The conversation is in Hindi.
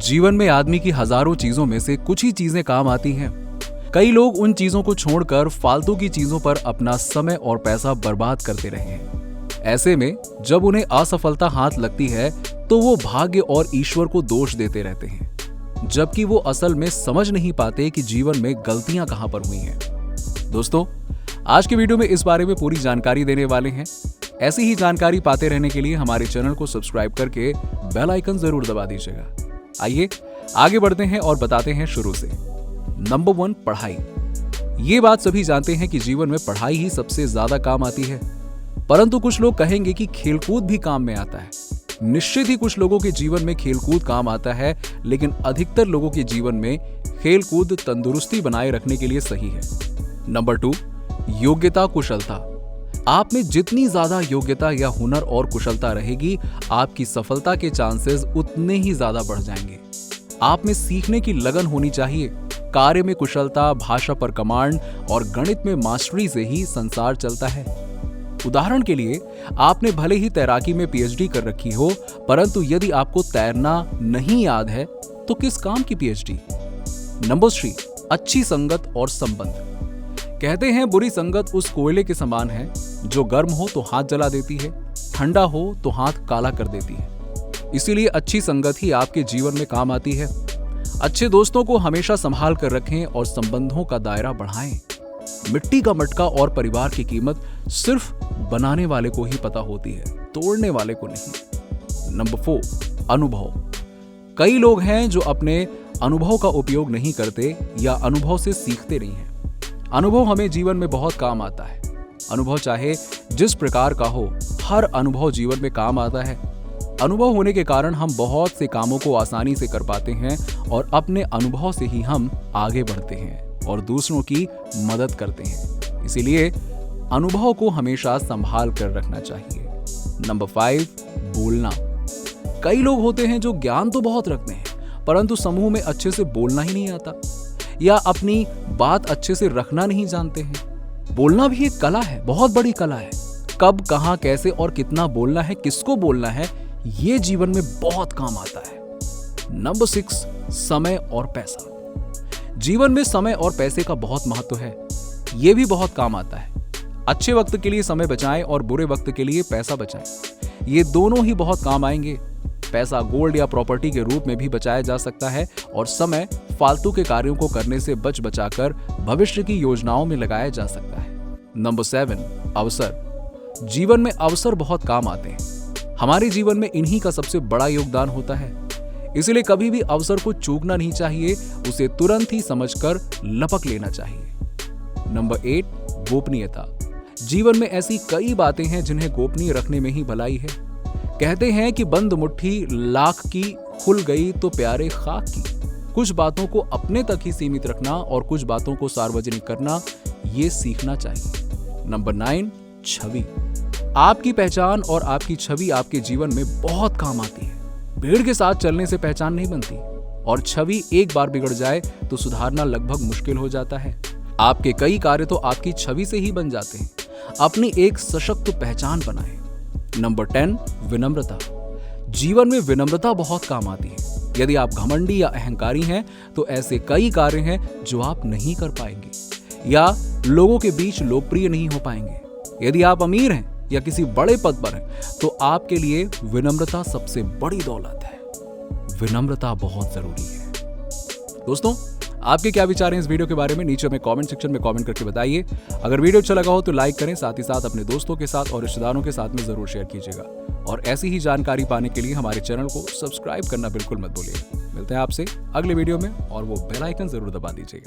जीवन में आदमी की हजारों चीजों में से कुछ ही चीजें काम आती हैं। कई लोग उन चीजों को छोड़कर फालतू की चीजों पर अपना समय और पैसा बर्बाद करते रहे हैं। ऐसे में जब उन्हें असफलता हाथ लगती है तो वो भाग्य और ईश्वर को दोष देते रहते हैं, जबकि वो असल में समझ नहीं पाते कि जीवन में गलतियां कहां पर हुई हैं। दोस्तों, आज के वीडियो में इस बारे में पूरी जानकारी देने वाले हैं। ऐसी ही जानकारी पाते रहने के लिए हमारे चैनल को सब्सक्राइब करके बेल आइकन जरूर दबा दीजिएगा। आइए आगे बढ़ते हैं और बताते हैं शुरू से। नंबर 1, पढ़ाई। ये बात सभी जानते हैं कि जीवन में पढ़ाई ही सबसे ज्यादा काम आती है, परंतु कुछ लोग कहेंगे कि खेलकूद भी काम में आता है। निश्चित ही कुछ लोगों के जीवन में खेलकूद काम आता है, लेकिन अधिकतर लोगों के जीवन में खेलकूद तंदुरुस्ती बनाए रखने के लिए सही है। नंबर 2, योग्यता कुशलता। आप में जितनी ज्यादा योग्यता या हुनर और कुशलता रहेगी, आपकी सफलता के चांसेस उतने ही ज्यादा बढ़ जाएंगे। आप में सीखने की लगन होनी चाहिए। कार्य में कुशलता, भाषा पर कमांड और गणित में मास्टरी से ही संसार चलता है। उदाहरण के लिए, आपने भले ही तैराकी में पीएचडी कर रखी हो, परंतु यदि आपको तैरना नहीं याद है तो किस काम की पीएचडी। नंबर 3, अच्छी संगत और संबंध। कहते हैं बुरी संगत उस कोयले के समान है जो गर्म हो तो हाथ जला देती है, ठंडा हो तो हाथ काला कर देती है। इसीलिए अच्छी संगत ही आपके जीवन में काम आती है। अच्छे दोस्तों को हमेशा संभाल कर रखें और संबंधों का दायरा बढ़ाएं। मिट्टी का मटका और परिवार की कीमत सिर्फ बनाने वाले को ही पता होती है, तोड़ने वाले को नहीं। नंबर 4, अनुभव। कई लोग हैं जो अपने अनुभव का उपयोग नहीं करते या अनुभव से सीखते नहीं हैं। अनुभव हमें जीवन में बहुत काम आता है। अनुभव चाहे जिस प्रकार का हो, हर अनुभव जीवन में काम आता है। अनुभव होने के कारण हम बहुत से कामों को आसानी से कर पाते हैं और अपने अनुभव से ही हम आगे बढ़ते हैं और दूसरों की मदद करते हैं। इसीलिए अनुभव को हमेशा संभाल कर रखना चाहिए। नंबर 5, बोलना। कई लोग होते हैं जो ज्ञान तो बहुत रखते हैं, परंतु समूह में अच्छे से बोलना ही नहीं आता या अपनी बात अच्छे से रखना नहीं जानते हैं। बोलना भी एक कला है, बहुत बड़ी कला है। कब, कहां, कैसे और कितना बोलना है, किसको बोलना है, ये जीवन में बहुत काम आता है। नंबर 6, समय और पैसा। जीवन में समय और पैसे का बहुत महत्व है। ये भी बहुत काम आता है। अच्छे वक्त के लिए समय बचाएं और बुरे वक्त के लिए पैसा बचाएं। ये दोनों ही बहुत काम आएंगे। पैसा गोल्ड या प्रॉपर्टी के रूप में भी बचाया जा सकता है और समय फालतू के कार्यों को करने से बचाकर भविष्य की योजनाओं में लगाया जा सकता है। नंबर 7, अवसर। जीवन में अवसर बहुत काम आते हैं। हमारे जीवन में इन्हीं का सबसे बड़ा योगदान होता है। इसलिए कभी भी अवसर को चूकना नहीं चाहिए, उसे तुरंत ही समझकर लपक लेना चाहिए। नंबर 8, गोपनीयता। जीवन में ऐसी कई बातें हैं जिन्हें गोपनीय रखने में ही भलाई है। कहते हैं कि बंद मुट्ठी लाख की, खुल गई तो प्यारे खाक की। कुछ बातों को अपने तक ही सीमित रखना और कुछ बातों को सार्वजनिक करना, ये सीखना चाहिए। नंबर 9, छवि। आपकी पहचान और आपकी छवि आपके जीवन में बहुत काम आती है। भीड़ के साथ चलने से पहचान नहीं बनती और छवि एक बार बिगड़ जाए तो सुधारना लगभग मुश्किल हो जाता है। आपके कई कार्य तो आपकी छवि से ही बन जाते हैं। अपनी एक सशक्त पहचान बनाएं। नंबर 10, विनम्रता। जीवन में विनम्रता बहुत काम आती है। यदि आप घमंडी या अहंकारी हैं तो ऐसे कई कार्य हैं जो आप नहीं कर पाएंगे या लोगों के बीच लोकप्रिय नहीं हो पाएंगे। यदि आप अमीर हैं या किसी बड़े पद पर हैं तो आपके लिए विनम्रता सबसे बड़ी दौलत है। विनम्रता बहुत जरूरी है। दोस्तों, आपके क्या विचार हैं इस वीडियो के बारे में, नीचे में कमेंट सेक्शन में कमेंट करके बताइए। अगर वीडियो अच्छा लगा हो तो लाइक करें, साथ ही साथ अपने दोस्तों के साथ और रिश्तेदारों के साथ में जरूर शेयर कीजिएगा। और ऐसी ही जानकारी पाने के लिए हमारे चैनल को सब्सक्राइब करना बिल्कुल मत भूलिए। मिलते हैं आपसे अगले वीडियो में और वो बेल आइकन जरूर दबा दीजिएगा।